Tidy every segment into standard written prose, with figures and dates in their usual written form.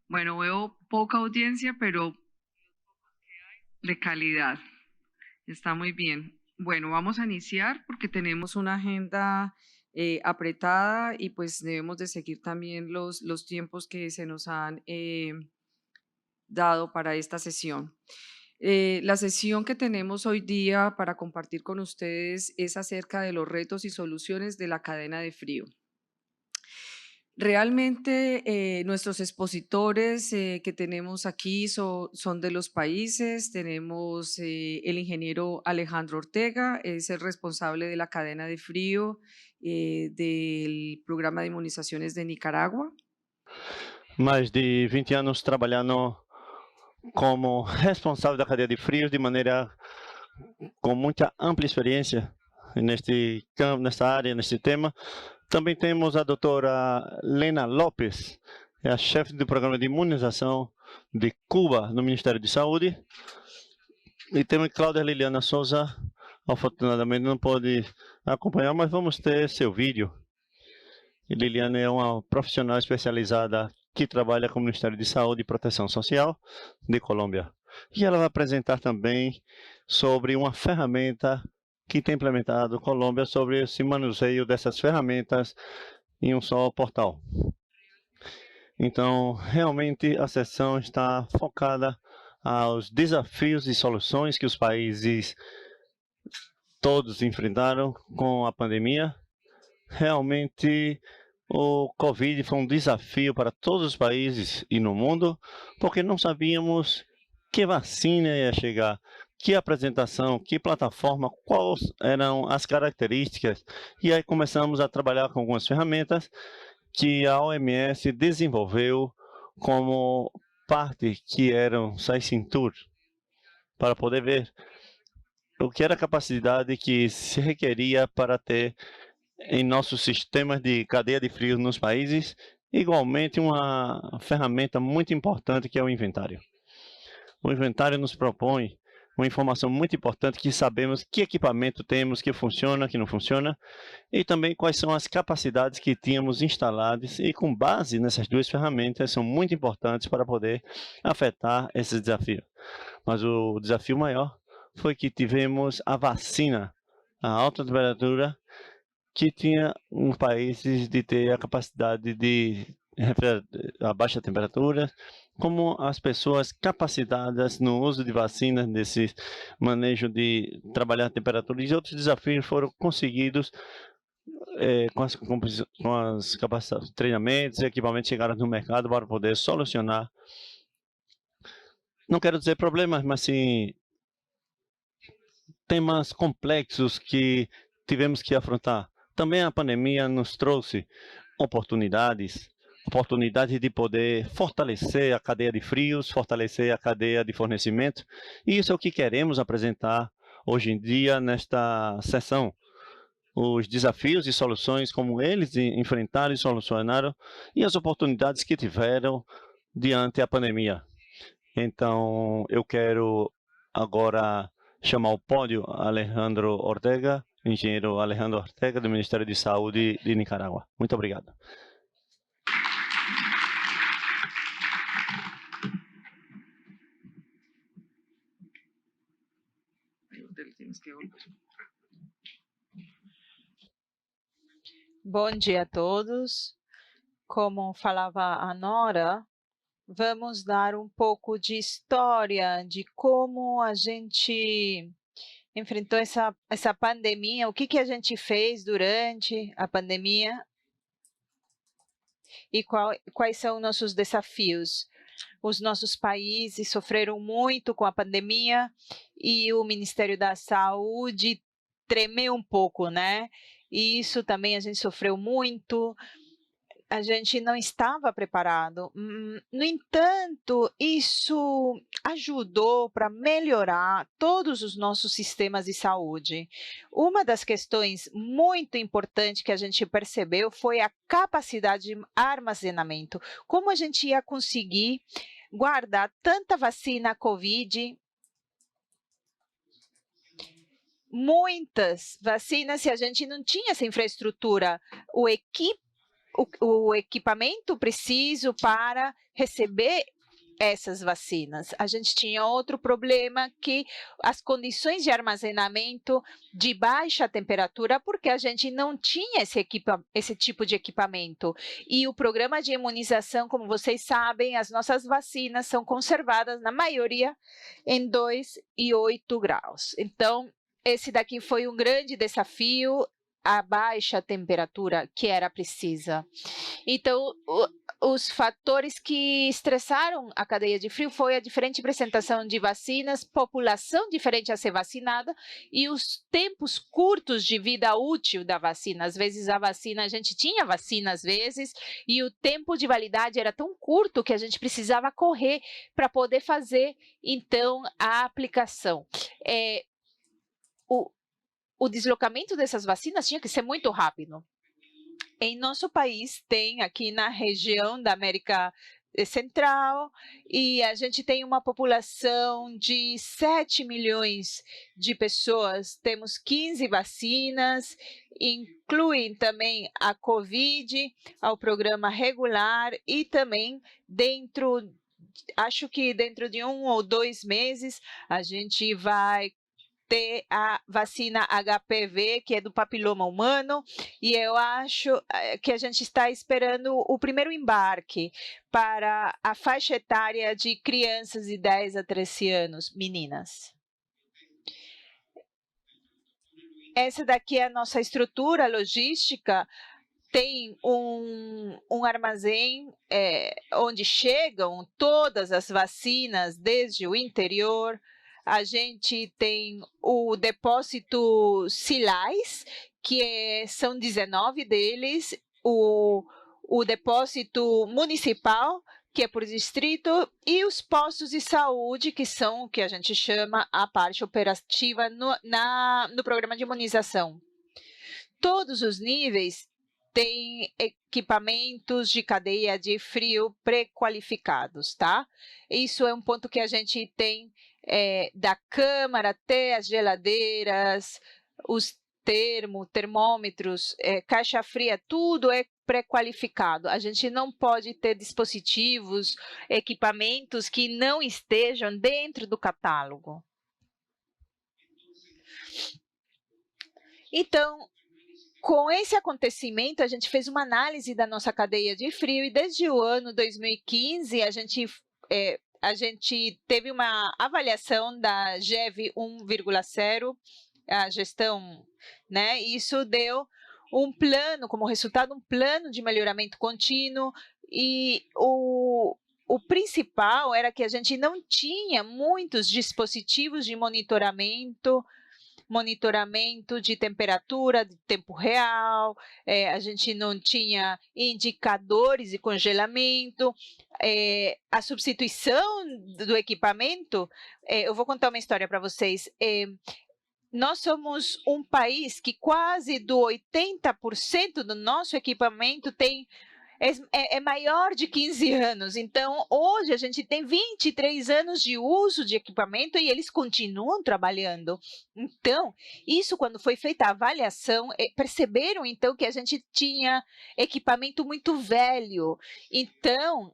Bueno, veo poca audiencia, pero de calidad. Está muy bien. Bueno, vamos a iniciar porque tenemos una agenda apretada y pues debemos de seguir también los tiempos que se nos han dado para esta sesión. La sesión que tenemos hoy día para compartir con ustedes es acerca de los retos y soluciones de la cadena de frío. Realmente nuestros expositores que tenemos aquí son de los países. Tenemos el ingeniero Alejandro Ortega, es el responsable de la cadena de frío del programa de inmunizaciones de Nicaragua. Mais de 20 anos trabalhando como responsável da cadeia de frios de maneira com muita ampla experiência neste campo, nesta área, neste tema. Também temos a doutora Lena Lopes, é a chefe do programa de imunização de Cuba no Ministério de Saúde. E temos Cláudia Liliana Souza, afortunadamente não pode acompanhar, mas vamos ter seu vídeo. E Liliana é uma profissional especializada que trabalha com o Ministério de Saúde e Proteção Social de Colômbia. E ela vai apresentar também sobre uma ferramenta que tem implementado Colômbia sobre esse manuseio dessas ferramentas em um só portal. Então, realmente a sessão está focada aos desafios e soluções que os países todos enfrentaram com a pandemia. Realmente o Covid foi um desafio para todos os países e no mundo, porque não sabíamos que vacina ia chegar, que apresentação, que plataforma, quais eram as características. E aí começamos a trabalhar com algumas ferramentas que a OMS desenvolveu como parte que eram SciCintur, para poder ver o que era a capacidade que se requeria para ter em nossos sistemas de cadeia de frios nos países, igualmente uma ferramenta muito importante que é o inventário. O inventário nos propõe uma informação muito importante que sabemos que equipamento temos, que funciona, que não funciona, e também quais são as capacidades que tínhamos instaladas e com base nessas duas ferramentas são muito importantes para poder afetar esse desafio. Mas o desafio maior foi que tivemos a vacina a alta temperatura que tinha uns países de ter a capacidade de a baixa temperatura, como as pessoas capacitadas no uso de vacinas, nesse manejo de trabalhar a temperatura, e outros desafios foram conseguidos com as capacidades, treinamentos e equipamentos chegaram no mercado para poder solucionar, não quero dizer problemas, mas sim temas complexos que tivemos que afrontar. Também a pandemia nos trouxe oportunidades de poder fortalecer a cadeia de frios, fortalecer a cadeia de fornecimento. E isso é o que queremos apresentar hoje em dia nesta sessão. Os desafios e soluções, como eles enfrentaram e solucionaram, e as oportunidades que tiveram diante a pandemia. Então, eu quero agora chamar ao pódio Alejandro Ortega, engenheiro Alejandro Ortega, do Ministério de Saúde de Nicarágua. Muito obrigado. Bom dia a todos. Como falava a Nora, vamos dar um pouco de história de como a gente enfrentou essa pandemia, o que a gente fez durante a pandemia e quais são nossos desafios. Os nossos países sofreram muito com a pandemia e o Ministério da Saúde tremeu um pouco, né? E isso também a gente sofreu muito. A gente não estava preparado. No entanto, isso ajudou para melhorar todos os nossos sistemas de saúde. Uma das questões muito importantes que a gente percebeu foi a capacidade de armazenamento. Como a gente ia conseguir guardar tanta vacina COVID, muitas vacinas, se a gente não tinha essa infraestrutura, o o equipamento preciso para receber essas vacinas. A gente tinha outro problema, que as condições de armazenamento de baixa temperatura, porque a gente não tinha esse tipo de equipamento. E o programa de imunização, como vocês sabem, as nossas vacinas são conservadas, na maioria, em 2 e 8 graus. Então, esse daqui foi um grande desafio, a baixa temperatura que era precisa. Então, os fatores que estressaram a cadeia de frio foi a diferente apresentação de vacinas, população diferente a ser vacinada e os tempos curtos de vida útil da vacina. Às vezes a gente tinha vacina às vezes, e o tempo de validade era tão curto que a gente precisava correr para poder fazer, então, a aplicação. O deslocamento dessas vacinas tinha que ser muito rápido. Em nosso país, tem aqui na região da América Central, e a gente tem uma população de 7 milhões de pessoas. Temos 15 vacinas, incluem também a Covid, ao programa regular, e também acho que dentro de 1 ou 2 meses, a gente vai ter a vacina HPV, que é do papiloma humano, e eu acho que a gente está esperando o primeiro embarque para a faixa etária de crianças de 10 a 13 anos, meninas. Essa daqui é a nossa estrutura logística. Tem um armazém onde chegam todas as vacinas desde o interior. A gente tem o depósito Silais, que são 19 deles, o depósito municipal, que é por distrito, e os postos de saúde, que são o que a gente chama a parte operativa no programa de imunização. Todos os níveis têm equipamentos de cadeia de frio pré-qualificados, tá? Isso é um ponto que a gente tem da câmara até as geladeiras, os termômetros, caixa fria, tudo é pré-qualificado. A gente não pode ter dispositivos, equipamentos que não estejam dentro do catálogo. Então, com esse acontecimento, a gente fez uma análise da nossa cadeia de frio, e desde o ano 2015, a gente teve uma avaliação da GEV 1,0, a gestão, né? Isso deu um plano, como resultado, um plano de melhoramento contínuo, e o principal era que a gente não tinha muitos dispositivos de monitoramento de temperatura, de tempo real, a gente não tinha indicadores de congelamento, a substituição do equipamento. Eu vou contar uma história para vocês. Nós somos um país que quase do 80% do nosso equipamento é maior de 15 anos. Então, hoje a gente tem 23 anos de uso de equipamento e eles continuam trabalhando. Então, isso, quando foi feita a avaliação, perceberam então que a gente tinha equipamento muito velho. Então,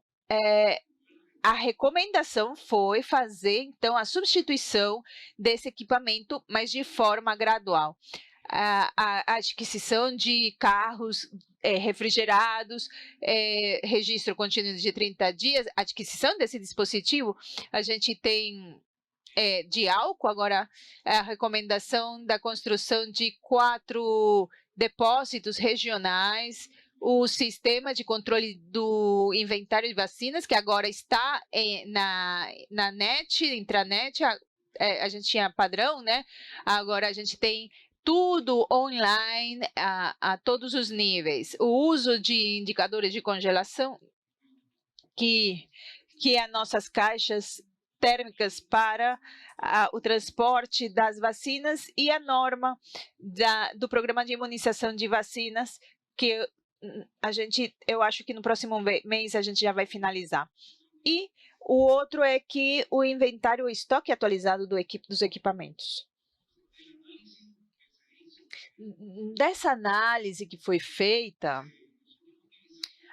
a recomendação foi fazer então a substituição desse equipamento, mas de forma gradual. A adquisição de carros refrigerados, registro contínuo de 30 dias, adquisição desse dispositivo. A gente tem de álcool, agora a recomendação da construção de 4 depósitos regionais, o sistema de controle do inventário de vacinas, que agora está na intranet, a gente tinha padrão, né? Agora a gente tem tudo online a todos os níveis. O uso de indicadores de congelação, que é nossas caixas térmicas para o transporte das vacinas, e a norma do programa de imunização de vacinas, que eu acho que no próximo mês a gente já vai finalizar. E o outro é que o inventário, o estoque atualizado dos equipamentos. Dessa análise que foi feita,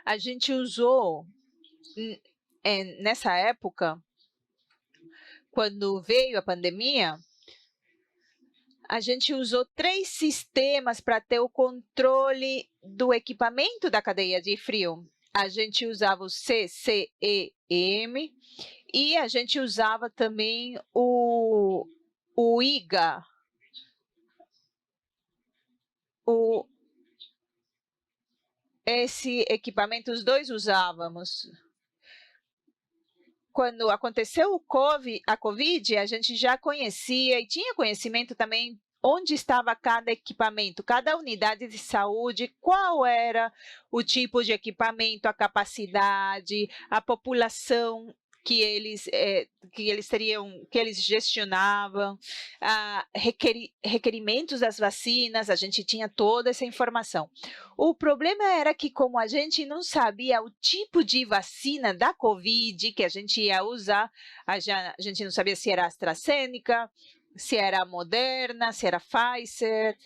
A gente usou, nessa época, quando veio a pandemia, a gente usou 3 sistemas para ter o controle do equipamento da cadeia de frio. A gente usava o CCM e a gente usava também o IGA. Esse equipamento, os dois usávamos. Quando aconteceu a Covid, a gente já conhecia e tinha conhecimento também onde estava cada equipamento, cada unidade de saúde, qual era o tipo de equipamento, a capacidade, a população que eles gestionavam, requerimentos das vacinas, a gente tinha toda essa informação. O problema era que, como a gente não sabia o tipo de vacina da Covid que a gente ia usar, a gente não sabia se era AstraZeneca, se era Moderna, se era Pfizer.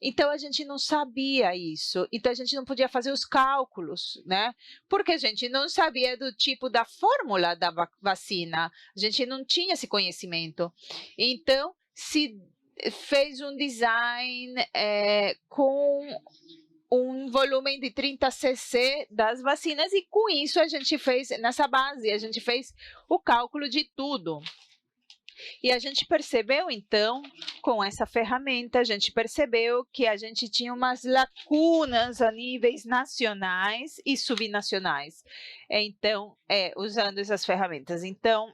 Então, a gente não sabia isso. Então, a gente não podia fazer os cálculos, né? Porque a gente não sabia do tipo da fórmula da vacina. A gente não tinha esse conhecimento. Então, se fez um design com um volume de 30 cc das vacinas e com isso a gente fez, nessa base, a gente fez o cálculo de tudo. E a gente percebeu, então, com essa ferramenta, a gente percebeu que a gente tinha umas lacunas a níveis nacionais e subnacionais. Então, usando essas ferramentas. Então,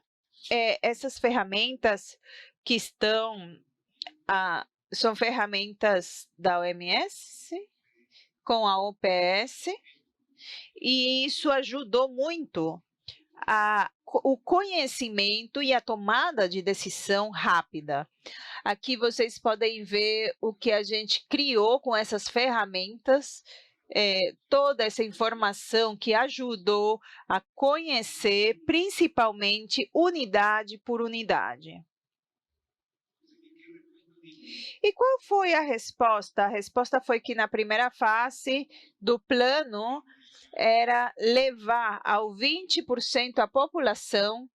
essas ferramentas que são ferramentas da OMS, com a OPS, e isso ajudou muito o conhecimento e a tomada de decisão rápida. Aqui vocês podem ver o que a gente criou com essas ferramentas, toda essa informação que ajudou a conhecer, principalmente, unidade por unidade. E qual foi a resposta? A resposta foi que na primeira fase do plano era levar ao 20% a população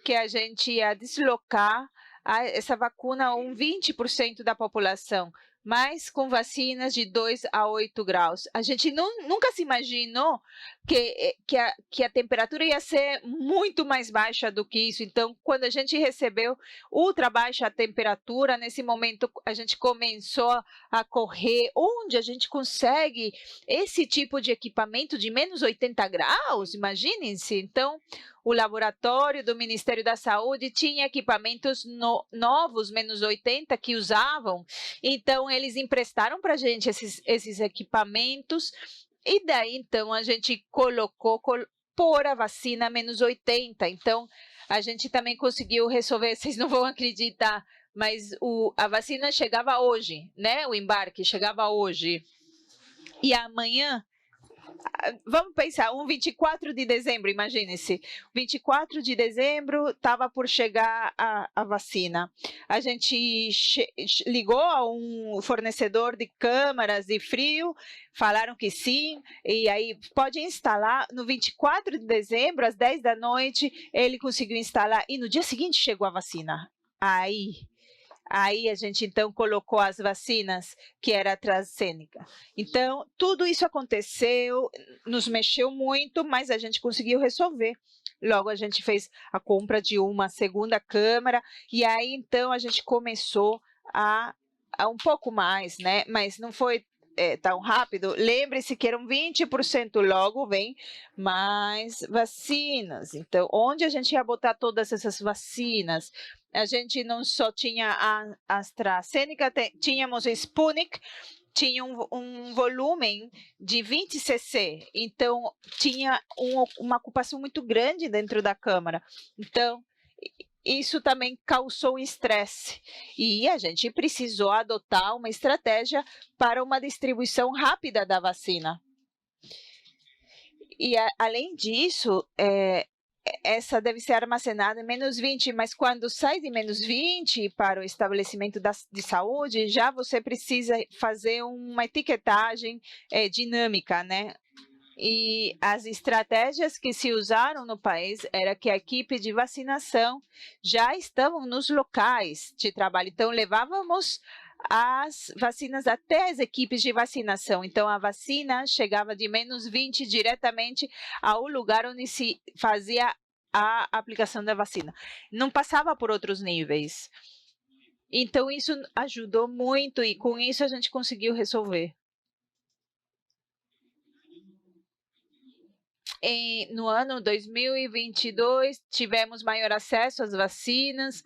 que a gente ia deslocar essa vacuna a 20% da população, mas com vacinas de 2 a 8 graus. A gente nunca se imaginou que a temperatura ia ser muito mais baixa do que isso. Então, quando a gente recebeu ultra baixa temperatura, nesse momento a gente começou a correr. Onde a gente consegue esse tipo de equipamento de menos 80 graus? Imaginem-se. Então, o laboratório do Ministério da Saúde tinha equipamentos novos, menos 80, que usavam. Então, eles emprestaram para a gente esses equipamentos. E daí, então, a gente colocou por a vacina menos 80. Então, a gente também conseguiu resolver, vocês não vão acreditar, mas a vacina chegava hoje, né? O embarque chegava hoje. E amanhã, vamos pensar, 24 de dezembro, imagine-se. 24 de dezembro estava por chegar a vacina. A gente ligou a um fornecedor de câmaras de frio, falaram que sim, e aí pode instalar. No 24 de dezembro, às 10 da noite, ele conseguiu instalar, e no dia seguinte chegou a vacina. Aí a gente, então, colocou as vacinas, que era a AstraZeneca. Então, tudo isso aconteceu, nos mexeu muito, mas a gente conseguiu resolver. Logo, a gente fez a compra de uma segunda câmara, e aí, então, a gente começou a um pouco mais, né? Mas não foi tão rápido. Lembre-se que eram 20%, logo vem mais vacinas. Então, onde a gente ia botar todas essas vacinas? A gente não só tinha a AstraZeneca, tínhamos a Sputnik, tinha um volume de 20 cc, então tinha uma ocupação muito grande dentro da câmara. Então, isso também causou estresse e a gente precisou adotar uma estratégia para uma distribuição rápida da vacina. E, além disso, essa deve ser armazenada em menos 20, mas quando sai de menos 20 para o estabelecimento de saúde, já você precisa fazer uma etiquetagem dinâmica, né? E as estratégias que se usaram no país era que a equipe de vacinação já estavam nos locais de trabalho. Então, levávamos as vacinas até as equipes de vacinação. Então, a vacina chegava de -20 diretamente ao lugar onde se fazia a aplicação da vacina. Não passava por outros níveis. Então, isso ajudou muito e com isso a gente conseguiu resolver. No ano 2022, tivemos maior acesso às vacinas.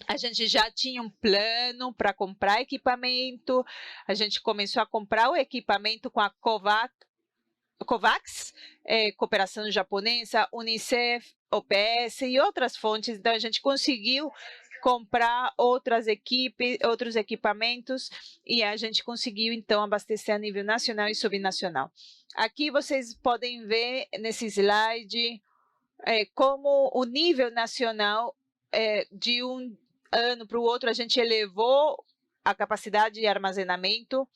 A gente já tinha um plano para comprar equipamento. A gente começou a comprar o equipamento com a COVAX, Cooperação Japonesa, Unicef, OPS e outras fontes. Então, a gente conseguiu comprar outros equipamentos e a gente conseguiu, então, abastecer a nível nacional e subnacional. Aqui vocês podem ver nesse slide como o nível nacional, de um ano para o outro, a gente elevou a capacidade de armazenamento,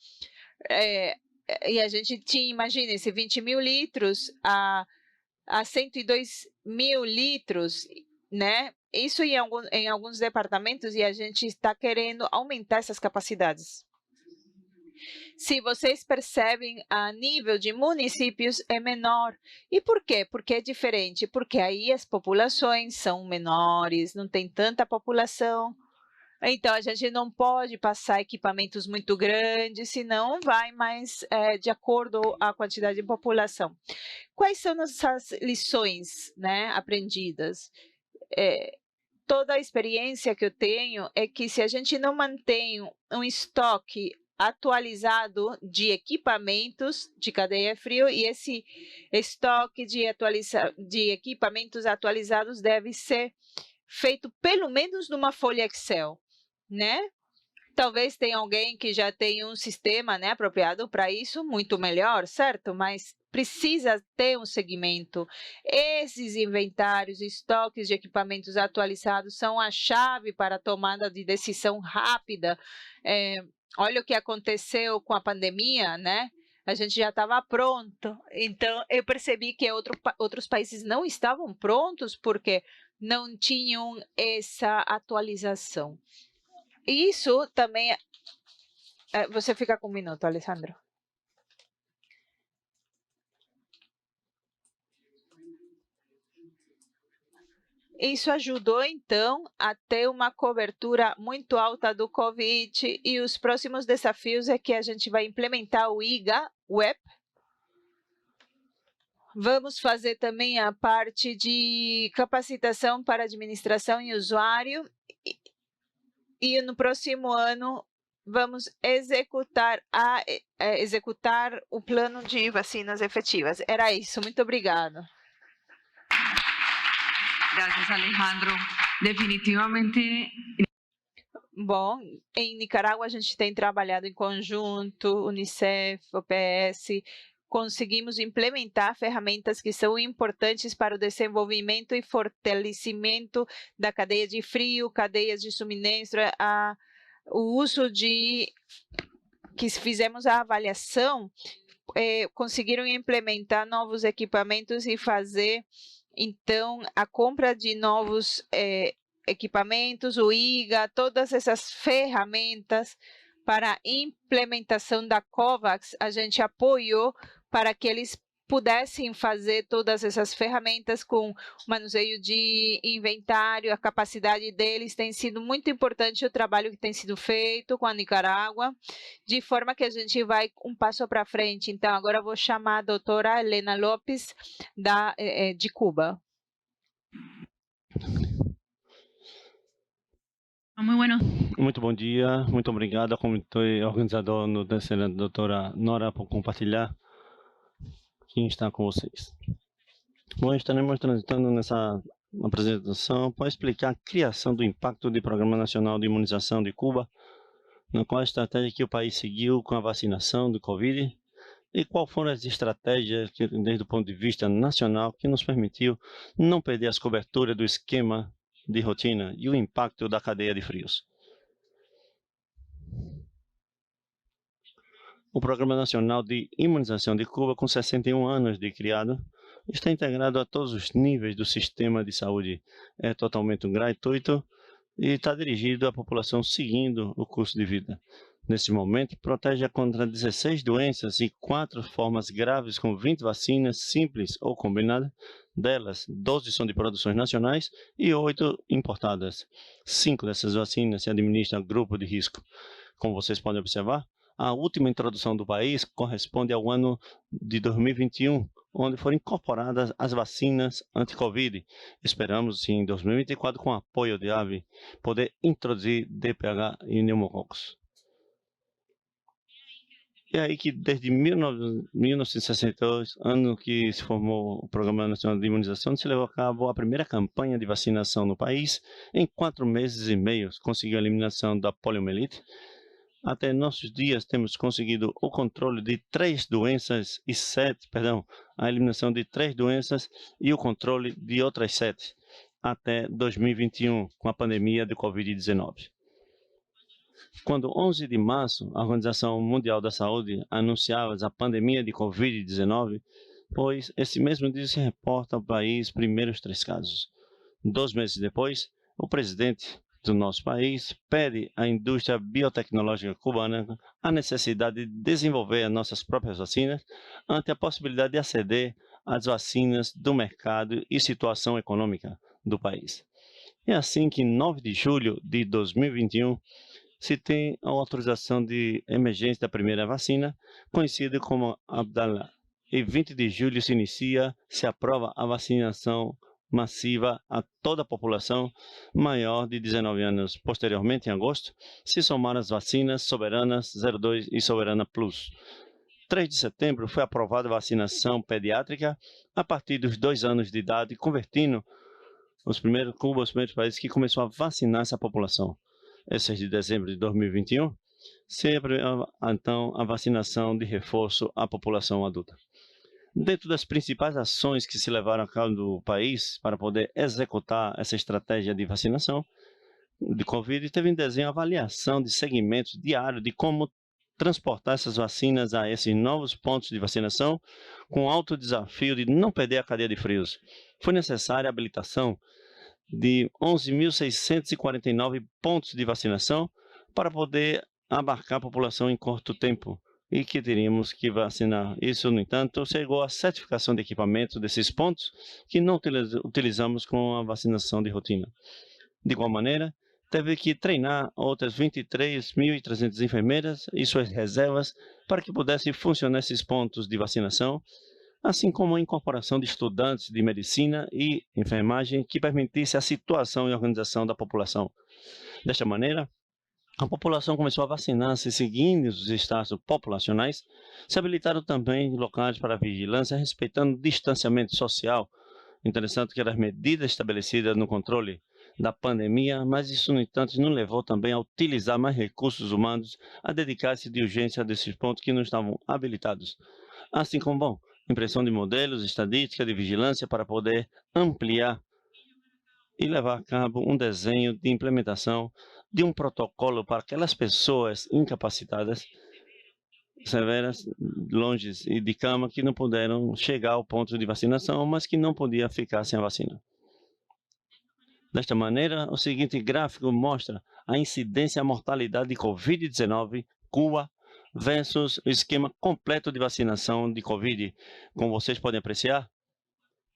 e a gente tinha, imagina, esse 20 mil litros a 102 mil litros, né? Isso em alguns departamentos, e a gente está querendo aumentar essas capacidades. Se vocês percebem, a nível de municípios é menor. E por quê? Porque é diferente. Porque aí as populações são menores, não tem tanta população. Então, a gente não pode passar equipamentos muito grandes, senão vai mais de acordo com a quantidade de população. Quais são essas lições, né, aprendidas? Toda a experiência que eu tenho é que se a gente não mantém um estoque atualizado de equipamentos de cadeia frio, e esse estoque de equipamentos atualizados deve ser feito pelo menos numa folha Excel, né? Talvez tenha alguém que já tenha um sistema, né, apropriado para isso, muito melhor, certo? Mas precisa ter um segmento. Esses inventários, estoques de equipamentos atualizados são a chave para a tomada de decisão rápida. Olha o que aconteceu com a pandemia, né? A gente já estava pronto. Então, eu percebi que outros países não estavam prontos porque não tinham essa atualização. Isso também... Você fica com um minuto, Alessandro. Isso ajudou, então, a ter uma cobertura muito alta do Covid, e os próximos desafios é que a gente vai implementar o IGA Web. Vamos fazer também a parte de capacitação para administração e usuário, e no próximo ano vamos executar o plano de vacinas efetivas. Era isso, muito obrigada. Gracias, Alejandro. Definitivamente. Bom, em Nicarágua a gente tem trabalhado em conjunto, Unicef, OPS, conseguimos implementar ferramentas que são importantes para o desenvolvimento e fortalecimento da cadeia de frio, cadeias de suministro, o uso que fizemos a avaliação, conseguiram implementar novos equipamentos e fazer, então, a compra de novos equipamentos, o IGA, todas essas ferramentas para a implementação da COVAX, a gente apoiou para que eles pudessem fazer todas essas ferramentas com o manuseio de inventário, a capacidade deles. Tem sido muito importante o trabalho que tem sido feito com a Nicarágua, de forma que a gente vai um passo para frente. Então, agora eu vou chamar a doutora Helena Lopes, de Cuba. Muito bom dia, muito obrigado ao comitê organizador no DCN, doutora Nora, por compartilhar quem está com vocês. Bom, estaremos transitando nessa apresentação para explicar a criação do impacto do Programa Nacional de Imunização de Cuba, na qual a estratégia que o país seguiu com a vacinação do Covid e qual foram as estratégias que, desde o ponto de vista nacional, que nos permitiu não perder as coberturas do esquema de rotina e o impacto da cadeia de frios. O Programa Nacional de Imunização de Cuba, com 61 anos de criado, está integrado a todos os níveis do sistema de saúde. É totalmente gratuito e está dirigido à população seguindo o curso de vida. Nesse momento, protege contra 16 doenças e 4 formas graves com 20 vacinas simples ou combinadas. Delas, 12 são de produções nacionais e 8 importadas. 5 dessas vacinas se administram a grupo de risco. Como vocês podem observar, a última introdução do país corresponde ao ano de 2021, onde foram incorporadas as vacinas anti-Covid. Esperamos, em 2024, com o apoio de AVE, poder introduzir DPH e pneumococos. É aí que, desde 1962, ano que se formou o Programa Nacional de Imunização, se levou a cabo a primeira campanha de vacinação no país. Em 4 meses e meio, conseguiu a eliminação da poliomielite. Até nossos dias, temos conseguido o controle de 3 doenças e a eliminação de 3 doenças e o controle de outras 7, até 2021, com a pandemia de Covid-19. Quando, 11 de março, a Organização Mundial da Saúde anunciava a pandemia de Covid-19, pois esse mesmo dia se reporta ao país primeiros 3 casos. 2 meses depois, o presidente do nosso país pede à indústria biotecnológica cubana a necessidade de desenvolver as nossas próprias vacinas ante a possibilidade de aceder às vacinas do mercado e situação econômica do país. É assim que, em 9 de julho de 2021, se tem a autorização de emergência da primeira vacina, conhecida como Abdala. Em 20 de julho se aprova a vacinação massiva a toda a população maior de 19 anos. Posteriormente, em agosto, se somaram as vacinas Soberanas 02 e Soberana Plus. 3 de setembro foi aprovada a vacinação pediátrica a partir dos 2 anos de idade, convertendo Cuba os primeiros países que começou a vacinar essa população. Em 6 de dezembro de 2021, se aprovou, então, a vacinação de reforço à população adulta. Dentro das principais ações que se levaram a cabo no país para poder executar essa estratégia de vacinação de Covid, teve em desenho a avaliação de segmentos diários de como transportar essas vacinas a esses novos pontos de vacinação, com alto desafio de não perder a cadeia de frios. Foi necessária a habilitação de 11.649 pontos de vacinação para poder abarcar a população em curto tempo e que teríamos que vacinar. Isso, no entanto, chegou à certificação de equipamento desses pontos que não utilizamos com a vacinação de rotina. De igual maneira, teve que treinar outras 23.300 enfermeiras e suas reservas para que pudessem funcionar esses pontos de vacinação, assim como a incorporação de estudantes de medicina e enfermagem que permitisse a situação e organização da população. Desta maneira, a população começou a vacinar-se seguindo os estados populacionais, se habilitaram também locais para vigilância, respeitando o distanciamento social. Interessante que eram as medidas estabelecidas no controle da pandemia, mas isso, no entanto, não levou também a utilizar mais recursos humanos, a dedicar-se de urgência a desses pontos que não estavam habilitados. Assim como, impressão de modelos, estadística de vigilância para poder ampliar e levar a cabo um desenho de implementação de um protocolo para aquelas pessoas incapacitadas, severas, longe e de cama, que não puderam chegar ao ponto de vacinação, mas que não podiam ficar sem a vacina. Desta maneira, o seguinte gráfico mostra a incidência e a mortalidade de Covid-19, Cuba, versus o esquema completo de vacinação de Covid. Como vocês podem apreciar,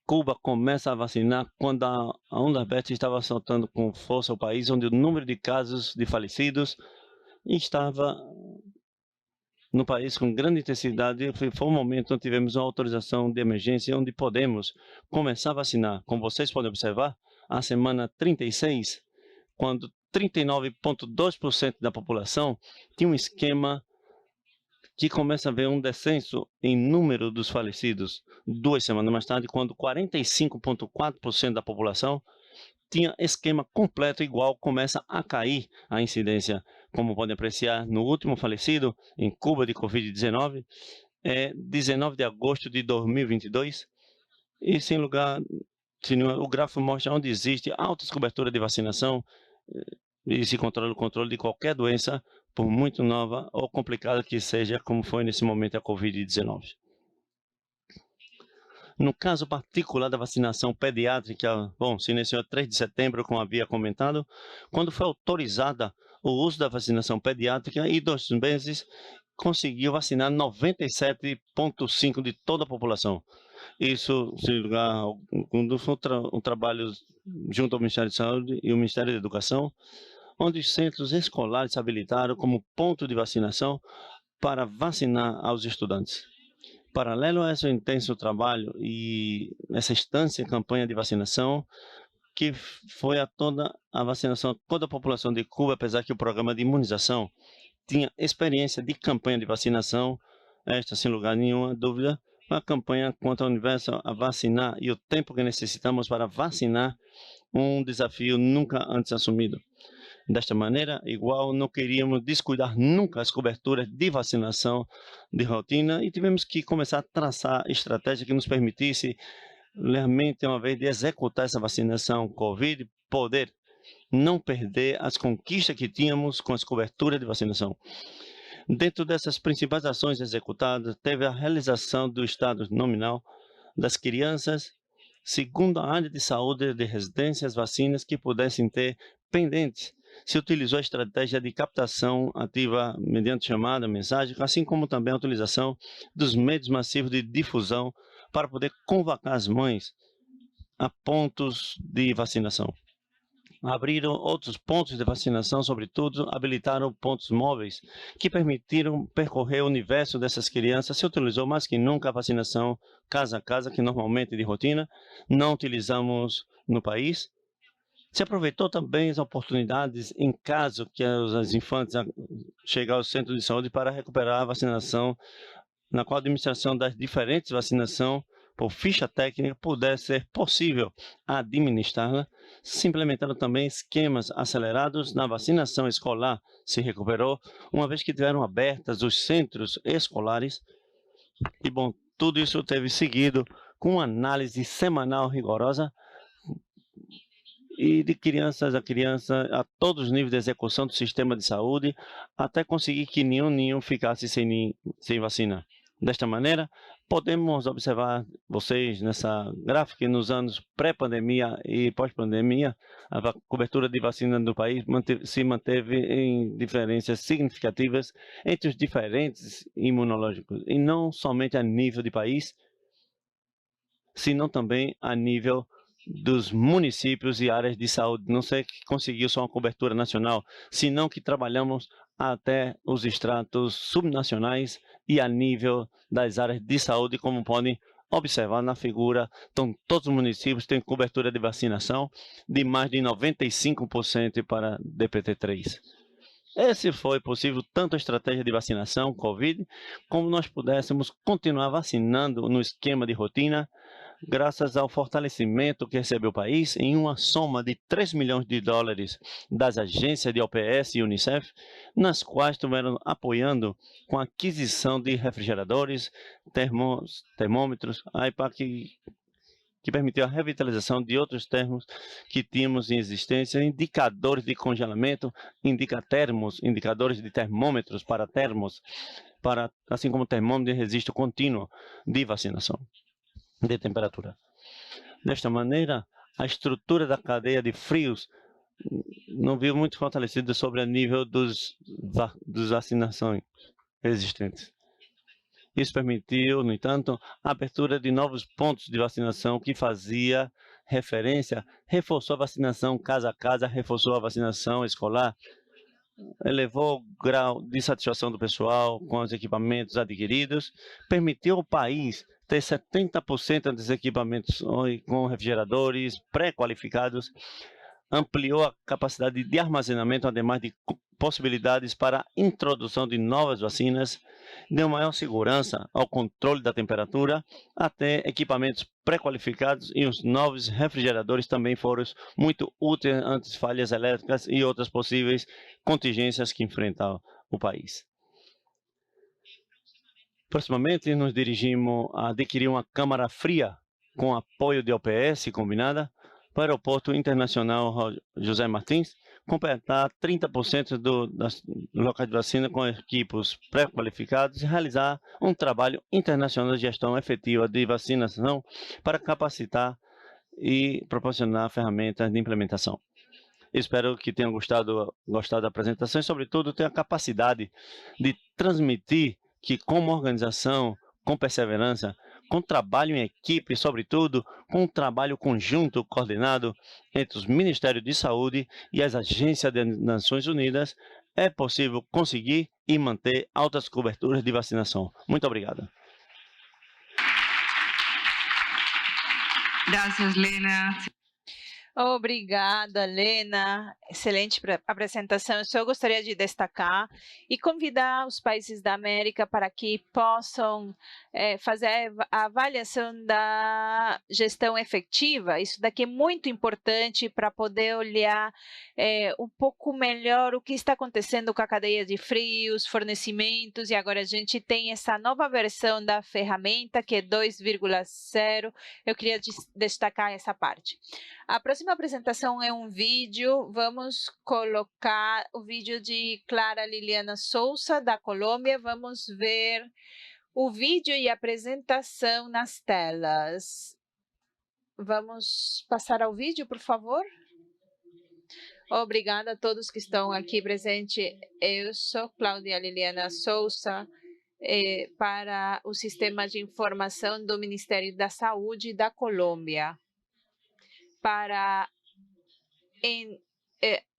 Cuba começa a vacinar quando a onda beta estava assaltando com força o país, onde o número de casos de falecidos estava no país com grande intensidade. Foi um momento onde tivemos uma autorização de emergência, onde podemos começar a vacinar. Como vocês podem observar, a semana 36, quando 39,2% da população tinha um esquema que começa a ver um descenso em número dos falecidos. 2 semanas mais tarde, quando 45,4% da população tinha esquema completo igual, começa a cair a incidência. Como podem apreciar, no último falecido em Cuba de Covid-19, é 19 de agosto de 2022, e sem lugar, o gráfico mostra onde existe alta cobertura de vacinação e se controla o controle de qualquer doença, por muito nova ou complicada que seja, como foi nesse momento a Covid-19. No caso particular da vacinação pediátrica, se iniciou 3 de setembro, como havia comentado, quando foi autorizada o uso da vacinação pediátrica e 2 meses conseguiu vacinar 97,5% de toda a população. Isso, sem lugar, um trabalho junto ao Ministério de Saúde e o Ministério da Educação, onde os centros escolares se habilitaram como ponto de vacinação para vacinar aos estudantes. Paralelo a esse intenso trabalho e essa extensa campanha de vacinação, que foi a toda a vacinação, toda a população de Cuba, apesar que o programa de imunização tinha experiência de campanha de vacinação, esta, sem lugar nenhuma dúvida, a campanha contra o universo a vacinar e o tempo que necessitamos para vacinar, um desafio nunca antes assumido. Desta maneira, igual, não queríamos descuidar nunca as coberturas de vacinação de rotina e tivemos que começar a traçar estratégia que nos permitisse, realmente, uma vez de executar essa vacinação COVID, poder não perder as conquistas que tínhamos com as coberturas de vacinação. Dentro dessas principais ações executadas, teve a realização do estado nominal das crianças, segundo a área de saúde de residências, vacinas que pudessem ter pendentes. Se utilizou a estratégia de captação ativa mediante chamada, mensagem, assim como também a utilização dos meios massivos de difusão para poder convocar as mães a pontos de vacinação. Abriram outros pontos de vacinação, sobretudo habilitaram pontos móveis que permitiram percorrer o universo dessas crianças. Se utilizou mais que nunca a vacinação casa a casa, que normalmente de rotina não utilizamos no país. Se aproveitou também as oportunidades em caso que os infantes chegar ao centro de saúde para recuperar a vacinação, na qual a administração das diferentes vacinações por ficha técnica pudesse ser possível administrá-la, se implementando também esquemas acelerados na vacinação escolar, se recuperou, uma vez que tiveram abertas os centros escolares. E, tudo isso teve seguido com uma análise semanal rigorosa e de crianças a criança, a todos os níveis de execução do sistema de saúde, até conseguir que nenhum ficasse sem vacina. Desta maneira, podemos observar vocês nessa gráfica nos anos pré-pandemia e pós-pandemia, a cobertura de vacina do país se manteve em diferenças significativas entre os diferentes imunológicos, e não somente a nível de país, senão também a nível dos municípios e áreas de saúde. Não sei que conseguiu só uma cobertura nacional, senão que trabalhamos até os estratos subnacionais e a nível das áreas de saúde, como podem observar na figura. Então, todos os municípios têm cobertura de vacinação de mais de 95% para DPT-3. Esse foi possível tanto a estratégia de vacinação COVID, como nós pudéssemos continuar vacinando no esquema de rotina, graças ao fortalecimento que recebeu o país em uma soma de 3 milhões de dólares das agências de OPS e Unicef, nas quais estiveram apoiando com a aquisição de refrigeradores, termômetros, que permitiu a revitalização de outros termos que tínhamos em existência, indicadores de congelamento, indicadores de termômetros para termos, assim como termômetro de registro contínuo de vacinação de temperatura. Desta maneira, a estrutura da cadeia de frios não viu muito fortalecida sobre o nível dos vacinações existentes. Isso permitiu, no entanto, a abertura de novos pontos de vacinação que fazia referência, reforçou a vacinação casa a casa, reforçou a vacinação escolar, elevou o grau de satisfação do pessoal com os equipamentos adquiridos, permitiu ao país ter 70% dos equipamentos com refrigeradores pré-qualificados, ampliou a capacidade de armazenamento, ademais de possibilidades para a introdução de novas vacinas, deu maior segurança ao controle da temperatura, até equipamentos pré-qualificados, e os novos refrigeradores também foram muito úteis ante falhas elétricas e outras possíveis contingências que enfrentam o país. Proximamente, nos dirigimos a adquirir uma câmara fria com apoio de OPS combinada para o Aeroporto Internacional José Martins, completar 30% das locais de vacina com equipes pré-qualificados e realizar um trabalho internacional de gestão efetiva de vacinação para capacitar e proporcionar ferramentas de implementação. Espero que tenham gostado da apresentação e, sobretudo, tenham a capacidade de transmitir que, como organização, com perseverança, com trabalho em equipe, sobretudo, com um trabalho conjunto, coordenado entre os Ministérios de Saúde e as agências das Nações Unidas, é possível conseguir e manter altas coberturas de vacinação. Muito obrigado. Gracias, Lena. Obrigada, Lena. Excelente apresentação. Eu só gostaria de destacar e convidar os países da América para que possam fazer a avaliação da gestão efetiva. Isso daqui é muito importante para poder olhar um pouco melhor o que está acontecendo com a cadeia de frios, fornecimentos, e agora a gente tem essa nova versão da ferramenta, que é 2.0. Eu queria destacar essa parte. A próxima apresentação é um vídeo. Vamos colocar o vídeo de Clara Liliana Souza, da Colômbia. Vamos ver o vídeo e a apresentação nas telas. Vamos passar ao vídeo, por favor? Obrigada a todos que estão aqui presentes. Eu sou Cláudia Liliana Souza, para o Sistema de Informação do Ministério da Saúde da Colômbia.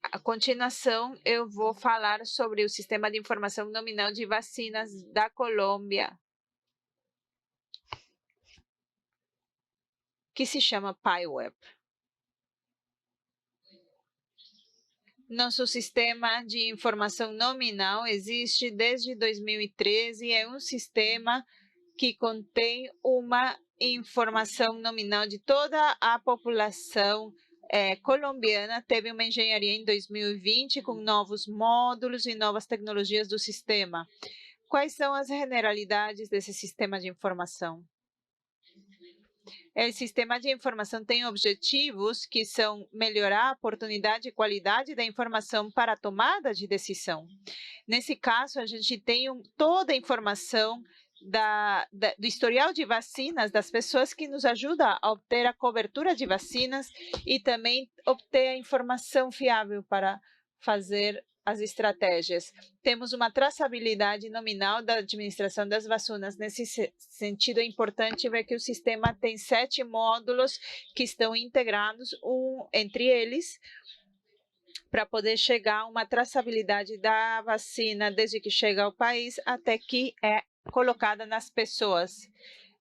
A continuação, eu vou falar sobre o Sistema de Informação Nominal de Vacinas da Colômbia, que se chama PIWEB. Nosso Sistema de Informação Nominal existe desde 2013 e é um sistema que contém uma informação nominal de toda a população colombiana. Teve uma engenharia em 2020 com novos módulos e novas tecnologias do sistema. Quais são as generalidades desse sistema de informação? O sistema de informação tem objetivos que são melhorar a oportunidade e qualidade da informação para a tomada de decisão. Nesse caso, a gente tem toda a informação do historial de vacinas das pessoas, que nos ajuda a obter a cobertura de vacinas e também obter a informação fiável para fazer as estratégias. Temos uma traçabilidade nominal da administração das vacinas. Nesse sentido, é importante ver que o sistema tem 7 módulos que estão integrados entre eles, para poder chegar a uma traçabilidade da vacina desde que chega ao país até que é colocada nas pessoas.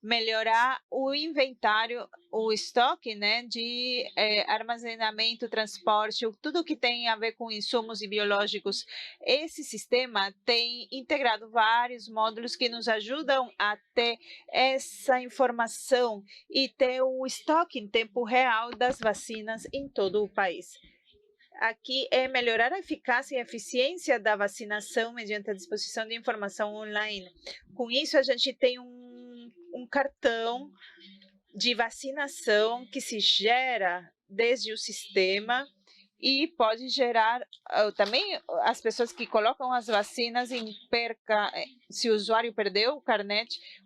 Melhorar o inventário, o estoque, de armazenamento, transporte, tudo que tem a ver com insumos e biológicos. Esse sistema tem integrado vários módulos que nos ajudam a ter essa informação e ter o estoque em tempo real das vacinas em todo o país. Aqui é melhorar a eficácia e a eficiência da vacinação mediante a disposição de informação online. Com isso, a gente tem um cartão de vacinação que se gera desde o sistema e pode gerar também as pessoas que colocam as vacinas em perca, se o usuário perdeu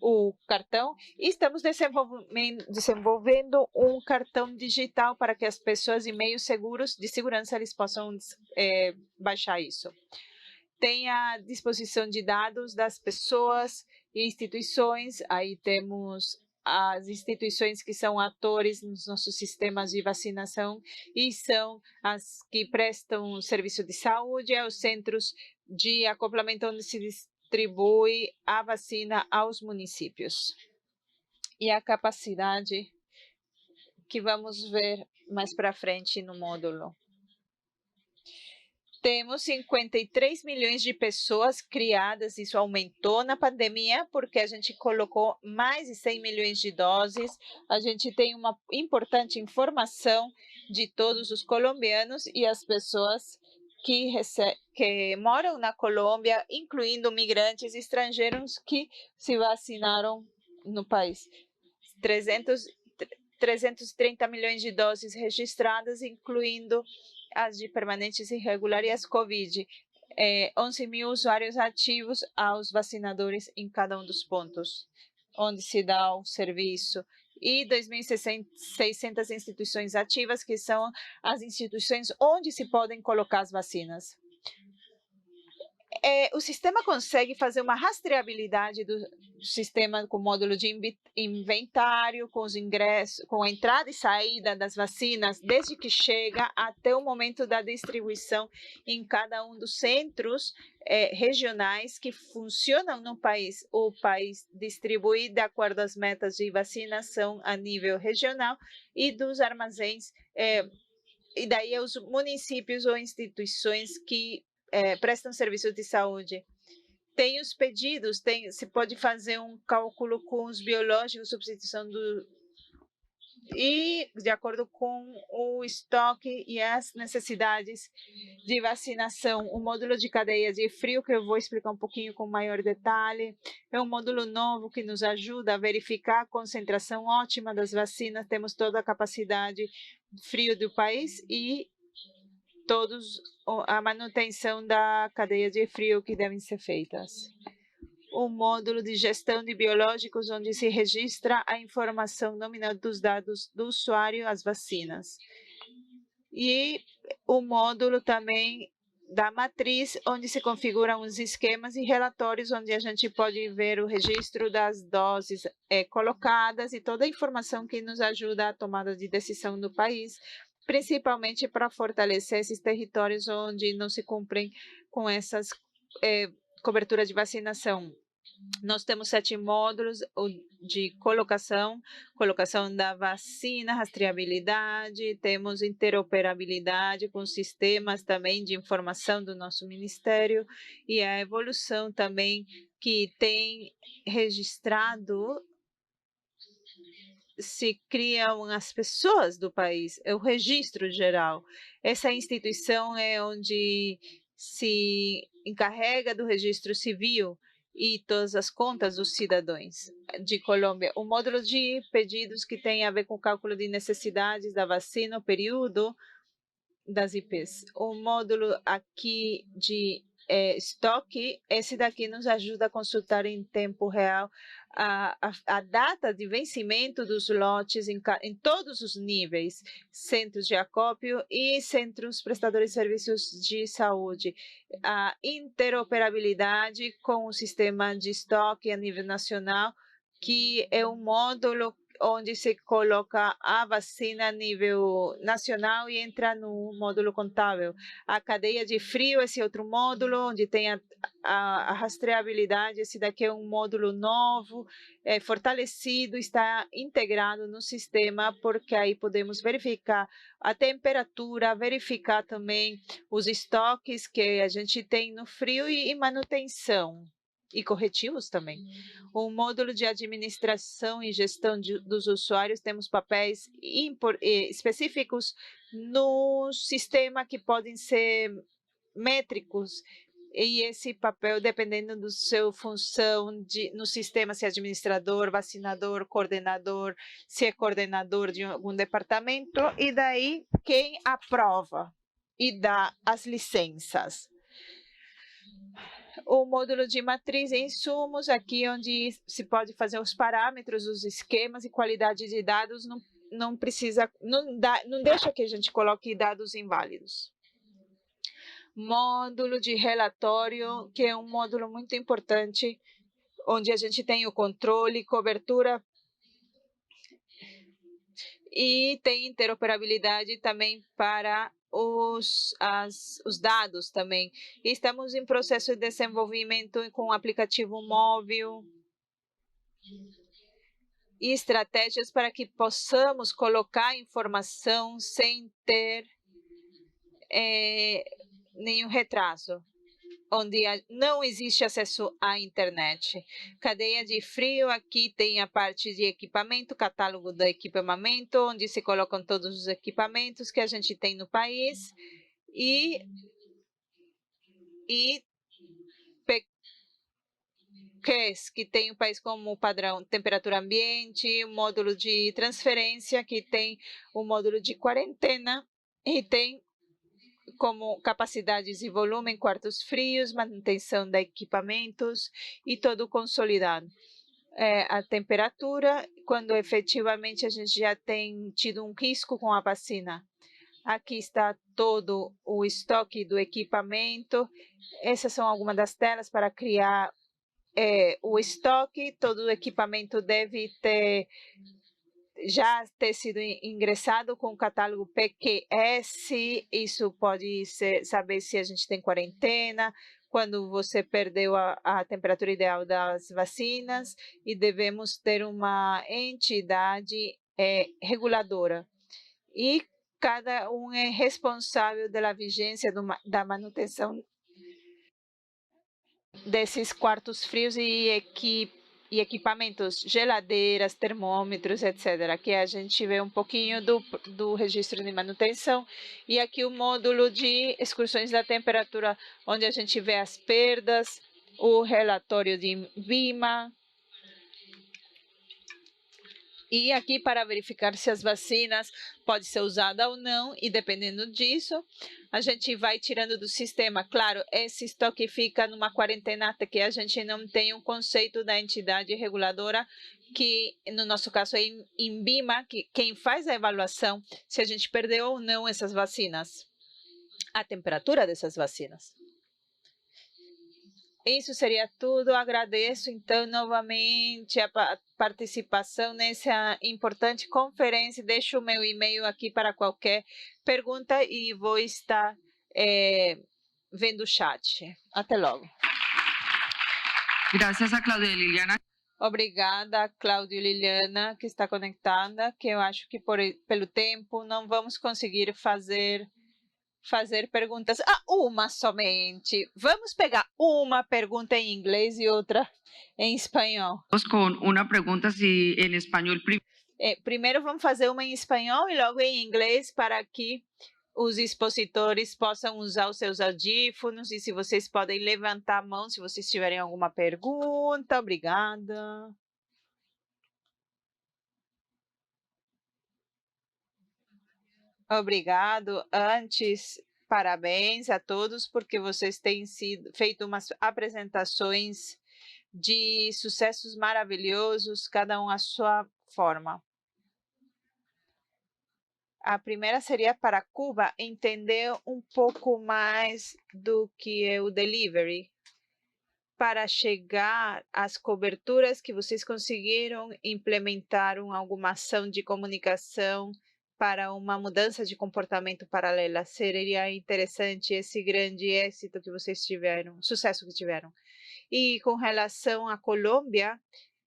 o cartão. E estamos desenvolvendo um cartão digital para que as pessoas, em meios seguros de segurança, eles possam baixar isso. Tem a disposição de dados das pessoas e instituições. Aí temos as instituições que são atores nos nossos sistemas de vacinação e são as que prestam serviço de saúde, aos centros de acoplamento onde se distribui a vacina aos municípios. E a capacidade que vamos ver mais para frente no módulo. Temos 53 milhões de pessoas criadas. Isso aumentou na pandemia, porque a gente colocou mais de 100 milhões de doses. A gente tem uma importante informação de todos os colombianos e as pessoas que moram na Colômbia, incluindo migrantes estrangeiros que se vacinaram no país. 330 milhões de doses registradas, incluindo as de permanentes irregulares e as Covid. 11 mil usuários ativos aos vacinadores em cada um dos pontos onde se dá o serviço. E 2.600 instituições ativas, que são as instituições onde se podem colocar as vacinas. O sistema consegue fazer uma rastreabilidade do sistema com módulo de inventário, com os ingressos, com a entrada e saída das vacinas, desde que chega até o momento da distribuição em cada um dos centros regionais que funcionam no país. O país distribui de acordo às metas de vacinação a nível regional e dos armazéns, e daí os municípios ou instituições que prestam serviços de saúde. Tem os pedidos, se pode fazer um cálculo com os biológicos, substituição e de acordo com o estoque e as necessidades de vacinação. O módulo de cadeia de frio, que eu vou explicar um pouquinho com maior detalhe, é um módulo novo que nos ajuda a verificar a concentração ótima das vacinas. Temos toda a capacidade frio do país e a manutenção da cadeia de frio que devem ser feitas. O módulo de gestão de biológicos, onde se registra a informação nominal dos dados do usuário às vacinas. E o módulo também da matriz, onde se configuram os esquemas e relatórios, onde a gente pode ver o registro das doses colocadas e toda a informação que nos ajuda à tomada de decisão do país, principalmente para fortalecer esses territórios onde não se cumprem com essas coberturas de vacinação. Nós temos 7 módulos de colocação da vacina, rastreabilidade, temos interoperabilidade com sistemas também de informação do nosso ministério e a evolução também que tem registrado se criam as pessoas do país, é o registro geral. Essa instituição é onde se encarrega do registro civil e todas as contas dos cidadãos de Colômbia. O módulo de pedidos que tem a ver com o cálculo de necessidades da vacina, o período das IPs. O módulo aqui de estoque, esse daqui nos ajuda a consultar em tempo real a data de vencimento dos lotes em todos os níveis, centros de acópio e centros prestadores de serviços de saúde. A interoperabilidade com o sistema de estoque a nível nacional, que é um módulo onde se coloca a vacina a nível nacional e entra no módulo contábil. A cadeia de frio, esse outro módulo, onde tem a rastreabilidade, esse daqui é um módulo novo, fortalecido, está integrado no sistema, porque aí podemos verificar a temperatura, verificar também os estoques que a gente tem no frio e manutenção. E corretivos também. O módulo de administração e gestão dos usuários, temos papéis específicos no sistema que podem ser métricos, e esse papel, dependendo do seu função no sistema, se é administrador, vacinador, coordenador, se é coordenador de algum departamento, e daí quem aprova e dá as licenças. O módulo de matriz e insumos, aqui onde se pode fazer os parâmetros, os esquemas e qualidade de dados, não deixa que a gente coloque dados inválidos. Módulo de relatório, que é um módulo muito importante, onde a gente tem o controle, cobertura e tem interoperabilidade também para os dados também. Estamos em processo de desenvolvimento com um aplicativo móvel e estratégias para que possamos colocar informação sem ter nenhum retraso, onde não existe acesso à internet. Cadeia de frio, aqui tem a parte de equipamento, catálogo do equipamento, onde se colocam todos os equipamentos que a gente tem no país QES, que tem o país como padrão temperatura ambiente, o módulo de transferência, que tem o módulo de quarentena, e tem como capacidades e volume em quartos frios, manutenção de equipamentos e todo consolidado. A temperatura, quando efetivamente a gente já tem tido um risco com a vacina. Aqui está todo o estoque do equipamento. Essas são algumas das telas para criar o estoque. Todo o equipamento deve já ter sido ingressado com o catálogo PQS. Isso pode saber se a gente tem quarentena, quando você perdeu a temperatura ideal das vacinas, e devemos ter uma entidade reguladora. E cada um é responsável pela vigência da manutenção desses quartos frios e equipamentos, geladeiras, termômetros, etc. Aqui a gente vê um pouquinho do registro de manutenção, e aqui o módulo de excursões da temperatura, onde a gente vê as perdas, o relatório de VIMA, e aqui para verificar se as vacinas podem ser usadas ou não, e dependendo disso, a gente vai tirando do sistema. Claro, esse estoque fica numa quarentena até que a gente não tem um conceito da entidade reguladora, que no nosso caso é INVIMA, que quem faz a avaliação se a gente perdeu ou não essas vacinas, a temperatura dessas vacinas. Isso seria tudo. Agradeço, então, novamente a participação nessa importante conferência. Deixo o meu e-mail aqui para qualquer pergunta e vou estar vendo o chat. Até logo. Gracias a Claudia y Liliana. Obrigada, Cláudio e Liliana, que está conectada, que eu acho que pelo tempo não vamos conseguir fazer perguntas. Uma somente. Vamos pegar uma pergunta em inglês e outra em espanhol. Con una pregunta si en español. Primeiro vamos fazer uma em espanhol e logo em inglês, para que os expositores possam usar os seus audífonos, e se vocês podem levantar a mão se vocês tiverem alguma pergunta. Obrigada. Obrigado. Antes, parabéns a todos, porque vocês têm feito umas apresentações de sucessos maravilhosos, cada um à sua forma. A primeira seria para Cuba entender um pouco mais do que é o delivery, para chegar às coberturas que vocês conseguiram. Implementaram alguma ação de comunicação para uma mudança de comportamento paralela. Seria interessante esse grande êxito que vocês tiveram, sucesso que tiveram. E com relação à Colômbia,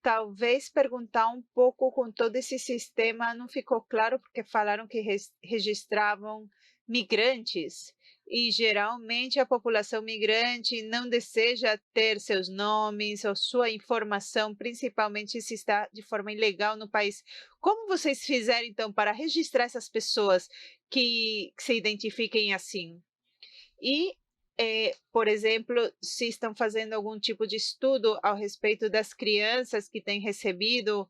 talvez perguntar um pouco, com todo esse sistema, não ficou claro, porque falaram que registravam migrantes, e geralmente a população migrante não deseja ter seus nomes ou sua informação, principalmente se está de forma ilegal no país. Como vocês fizeram, então, para registrar essas pessoas que se identifiquem assim? E, por exemplo, se estão fazendo algum tipo de estudo ao respeito das crianças que têm recebido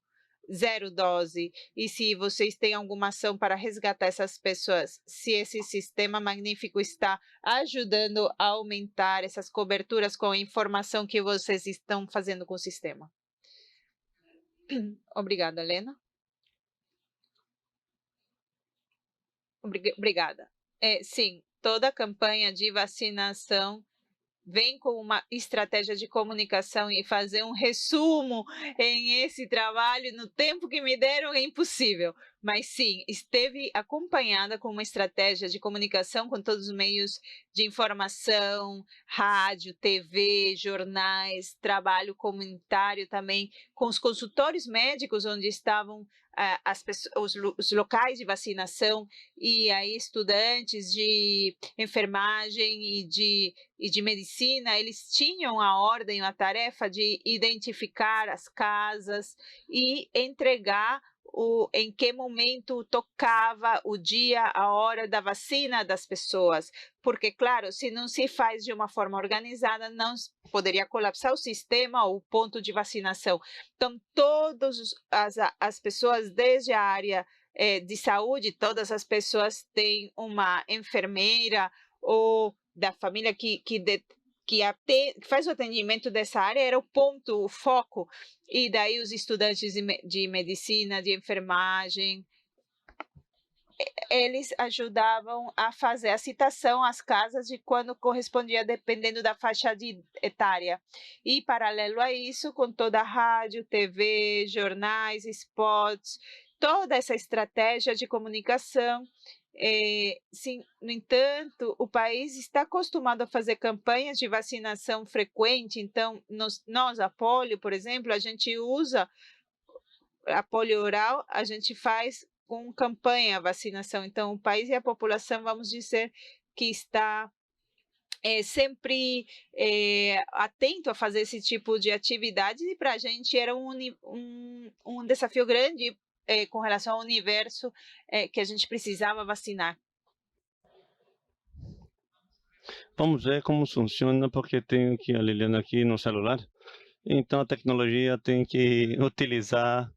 0 dose, e se vocês têm alguma ação para resgatar essas pessoas, se esse sistema magnífico está ajudando a aumentar essas coberturas com a informação que vocês estão fazendo com o sistema. Obrigada, Helena. Obrigada. Sim, toda a campanha de vacinação vem com uma estratégia de comunicação, e fazer um resumo em esse trabalho no tempo que me deram é impossível. Mas sim, esteve acompanhada com uma estratégia de comunicação com todos os meios de informação, rádio, TV, jornais, trabalho comunitário também, com os consultórios médicos, onde estavam os locais de vacinação, e aí estudantes de enfermagem e de medicina, eles tinham a ordem, a tarefa de identificar as casas e entregar em que momento tocava o dia, a hora da vacina das pessoas, porque, claro, se não se faz de uma forma organizada, não poderia colapsar o sistema ou o ponto de vacinação. Então, todas as pessoas, desde a área de saúde, todas as pessoas têm uma enfermeira ou da família que faz o atendimento dessa área, era o ponto, o foco, e daí os estudantes de medicina, de enfermagem, eles ajudavam a fazer a citação às casas de quando correspondia, dependendo da faixa etária. E, paralelo a isso, com toda a rádio, TV, jornais, spots, toda essa estratégia de comunicação. Sim, no entanto, o país está acostumado a fazer campanhas de vacinação frequente, então, nós, a polio, por exemplo, a gente usa a polio oral, a gente faz com campanha a vacinação. Então, o país e a população, vamos dizer, que está sempre atento a fazer esse tipo de atividade, e para a gente era um desafio grande com relação ao universo que a gente precisava vacinar. Vamos ver como funciona, porque tenho que a Liliana aqui no celular. Então a tecnologia tem que utilizar.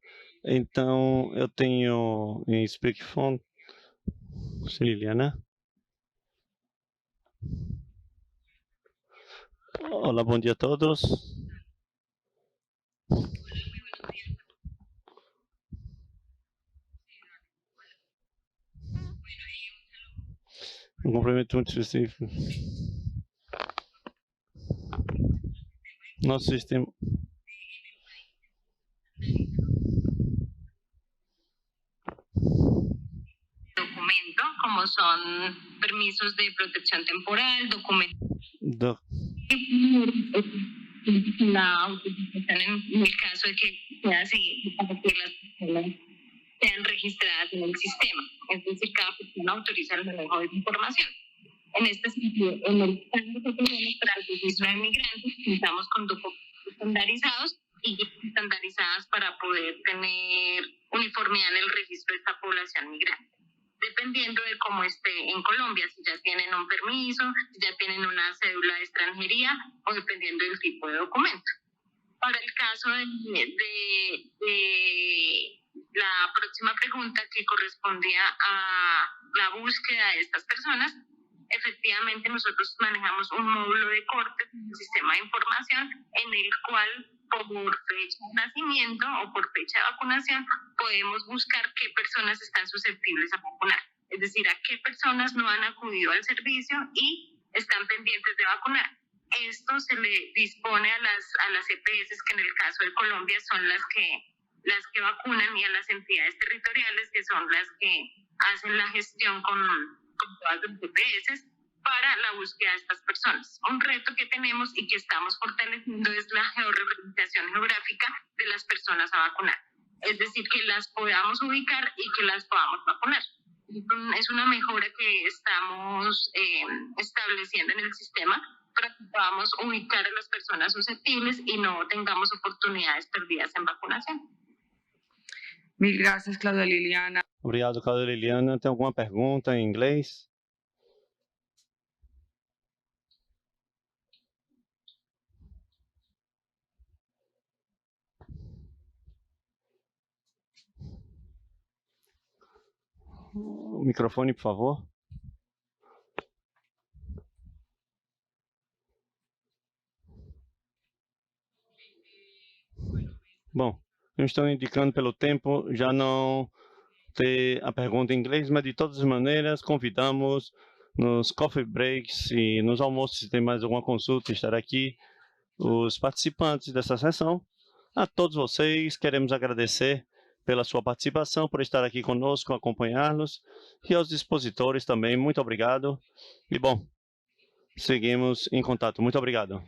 Então eu tenho em speakerphone, Liliana. Olá, bom dia a todos. Um cumprimento muito específico. Nosso sistema. Documento, como son permisos de protección temporal, documentos. La autorización en el caso de que sea así, para que las personas sean registradas en el sistema. Es decir, cada persona autoriza el manejo de información. En este sentido, en el caso que tenemos para el registro de migrantes, contamos con documentos estandarizados y guías estandarizadas para poder tener uniformidad en el registro de esta población migrante, dependiendo de cómo esté en Colombia, si ya tienen un permiso, si ya tienen una cédula de extranjería o dependiendo del tipo de documento. Para el caso de la próxima pregunta, que correspondía a la búsqueda de estas personas, efectivamente nosotros manejamos un módulo de cortes en el sistema de información en el cual por fecha de nacimiento o por fecha de vacunación podemos buscar qué personas están susceptibles a vacunar, es decir, a qué personas no han acudido al servicio y están pendientes de vacunar. Esto se le dispone a las EPS, que en el caso de Colombia son las que vacunan, y a las entidades territoriales, que son las que hacen la gestión con todas las EPS para la búsqueda de estas personas. Un reto que tenemos y que estamos fortaleciendo es la georreferenciación geográfica de las personas a vacunar. Es decir, que las podamos ubicar y que las podamos vacunar. Es una mejora que estamos estableciendo en el sistema para que podamos ubicar a las personas susceptibles y no tengamos oportunidades perdidas en vacunación. Mil gracias, Claudia Liliana. Obrigado, Claudia Liliana. Tem alguma pergunta em inglês? O microfone, por favor. Bom, eu estou indicando pelo tempo já não ter a pergunta em inglês, mas de todas as maneiras convidamos nos coffee breaks e nos almoços, se tem mais alguma consulta, estar aqui os participantes dessa sessão. A todos vocês, queremos agradecer pela sua participação, por estar aqui conosco, acompanhar-nos, e aos expositores também, muito obrigado. E bom, seguimos em contato. Muito obrigado.